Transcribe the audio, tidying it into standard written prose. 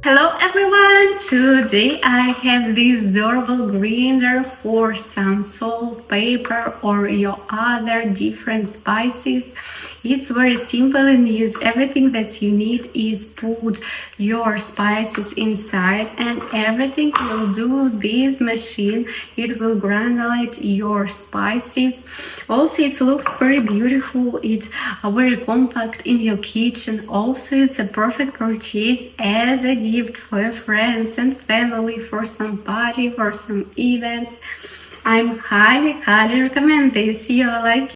Hello everyone! Today I have this adorable grinder for some salt, pepper or your other different spices. It's very simple and use everything that you need is put your spices inside and everything will do this machine. It will granulate your spices. Also it looks very beautiful. It's very compact in your kitchen. Also it's a perfect purchase as a gift for your friends and family, for some party, for some events. I'm highly recommend this. You like